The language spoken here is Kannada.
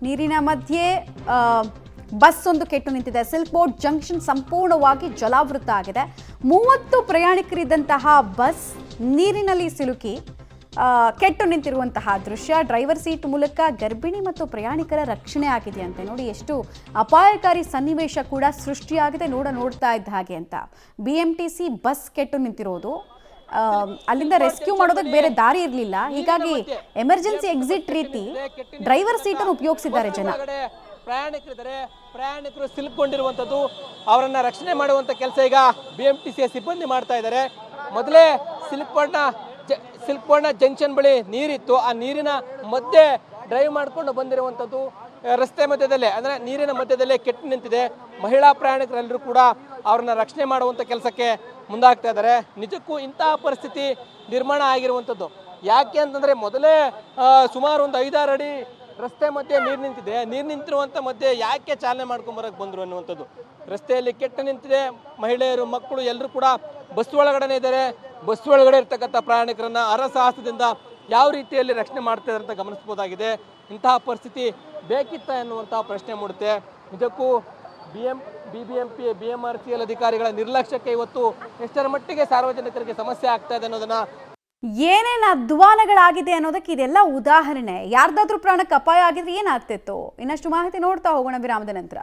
ನೀರಿನ ಮಧ್ಯೆ ಬಸ್ ಒಂದು ಕೆಟ್ಟು ನಿಂತಿದೆ. ಸಿಲ್ಕ್ ಬೋರ್ಡ್ ಜಂಕ್ಷನ್ ಸಂಪೂರ್ಣವಾಗಿ ಜಲಾವೃತ ಆಗಿದೆ. 30 ಪ್ರಯಾಣಿಕರಿದ್ದಂತಹ ಬಸ್ ನೀರಿನಲ್ಲಿ ಸಿಲುಕಿ ಕೆಟ್ಟು ನಿಂತಿರುವಂತಹ ದೃಶ್ಯ. ಡ್ರೈವರ್ ಸೀಟ್ ಮೂಲಕ ಗರ್ಭಿಣಿ ಮತ್ತು ಪ್ರಯಾಣಿಕರ ರಕ್ಷಣೆ ಆಗಿದೆಯಂತೆ. ನೋಡಿ ಎಷ್ಟು ಅಪಾಯಕಾರಿ ಸನ್ನಿವೇಶ ಕೂಡ ಸೃಷ್ಟಿಯಾಗಿದೆ ನೋಡ್ತಾ ಇದ್ದ ಹಾಗೆ ಅಂತ. BMTC ಬಸ್ ಕೆಟ್ಟು ನಿಂತಿರೋದು, ಅಲ್ಲಿಂದ ರೆಸ್ಕ್ಯೂ ಮಾಡೋದಕ್ಕೆ ಬೇರೆ ದಾರಿ ಇರಲಿಲ್ಲ. ಹೀಗಾಗಿ ಎಮರ್ಜೆನ್ಸಿ ಎಕ್ಸಿಟ್ ರೀತಿ ಡ್ರೈವರ್ ಸೀಟನ್ನು ಉಪಯೋಗಿಸಿದ್ದಾರೆ ಜನ. ಪ್ರಯಾಣಿಕರು ಸಿಲುಕೊಂಡಿರುವಂಥದ್ದು, ಅವರನ್ನ ರಕ್ಷಣೆ ಮಾಡುವಂಥ ಕೆಲಸ ಈಗ BMTC ಸಿಬ್ಬಂದಿ ಮಾಡ್ತಾ ಇದ್ದಾರೆ. ಮೊದಲೇ ಸಿಲ್ಕ್ಬೋರ್ಡ್ನ ಜಂಕ್ಷನ್ ಬಳಿ ನೀರಿತ್ತು. ಆ ನೀರಿನ ಮಧ್ಯೆ ಡ್ರೈವ್ ಮಾಡಿಕೊಂಡು ಬಂದಿರುವಂಥದ್ದು ರಸ್ತೆ ಮಧ್ಯದಲ್ಲೇ, ಅಂದರೆ ನೀರಿನ ಮಧ್ಯದಲ್ಲೇ ಕೆಟ್ಟು ನಿಂತಿದೆ. ಮಹಿಳಾ ಪ್ರಯಾಣಿಕರೆಲ್ಲರೂ ಕೂಡ ಅವ್ರನ್ನ ರಕ್ಷಣೆ ಮಾಡುವಂಥ ಕೆಲಸಕ್ಕೆ ಮುಂದಾಗ್ತಾ ಇದ್ದಾರೆ. ನಿಜಕ್ಕೂ ಇಂತಹ ಪರಿಸ್ಥಿತಿ ನಿರ್ಮಾಣ ಆಗಿರುವಂಥದ್ದು ಯಾಕೆ ಅಂತಂದರೆ, ಮೊದಲೇ ಸುಮಾರು ಒಂದು 5-6 ಅಡಿ ರಸ್ತೆ ಮಧ್ಯೆ ನೀರು ನಿಂತಿದೆ. ನೀರು ನಿಂತಿರುವಂಥ ಮಧ್ಯೆ ಯಾಕೆ ಚಾಲನೆ ಮಾಡ್ಕೊಂಬರಕ್ಕೆ ಬಂದರು ಅನ್ನುವಂಥದ್ದು. ರಸ್ತೆಯಲ್ಲಿ ಕೆಟ್ಟು ನಿಂತಿದೆ. ಮಹಿಳೆಯರು, ಮಕ್ಕಳು ಎಲ್ಲರೂ ಕೂಡ ಬಸ್ ಒಳಗಡೆ ಇದ್ದಾರೆ. ಬಸ್ ಒಳಗಡೆ ಇರ್ತಕ್ಕಂಥ ಪ್ರಯಾಣಿಕರನ್ನ ಅರಸಾಹಸದಿಂದ ಯಾವ ರೀತಿಯಲ್ಲಿ ರಕ್ಷಣೆ ಮಾಡ್ತಿದ್ದಾರೆ ಅಂತ ಗಮನಿಸಬಹುದಾಗಿದೆ. ಇಂತಹ ಪರಿಸ್ಥಿತಿ ಬೇಕಿತ್ತ ಎನ್ನುವಂತಹ ಪ್ರಶ್ನೆ ಮೂಡುತ್ತೆ. ನಿಜಕ್ಕೂ BBMP BMRCL ಅಧಿಕಾರಿಗಳ ನಿರ್ಲಕ್ಷ್ಯಕ್ಕೆ ಇವತ್ತು ಎಷ್ಟರ ಮಟ್ಟಿಗೆ ಸಾರ್ವಜನಿಕರಿಗೆ ಸಮಸ್ಯೆ ಆಗ್ತಾ ಇದೆ ಅನ್ನೋದನ್ನ, ಏನೇನು ಅಧ್ವಾನಗಳಾಗಿದೆ ಅನ್ನೋದಕ್ಕೆ ಇದೆಲ್ಲ ಉದಾಹರಣೆ. ಯಾರ್ದಾದ್ರೂ ಪ್ರಾಣಕ್ಕೆ ಅಪಾಯ ಆಗಿದ್ರೆ ಏನಾಗ್ತಿತ್ತು? ಇನ್ನಷ್ಟು ಮಾಹಿತಿ ನೋಡ್ತಾ ಹೋಗೋಣ ವಿರಾಮದ ನಂತರ.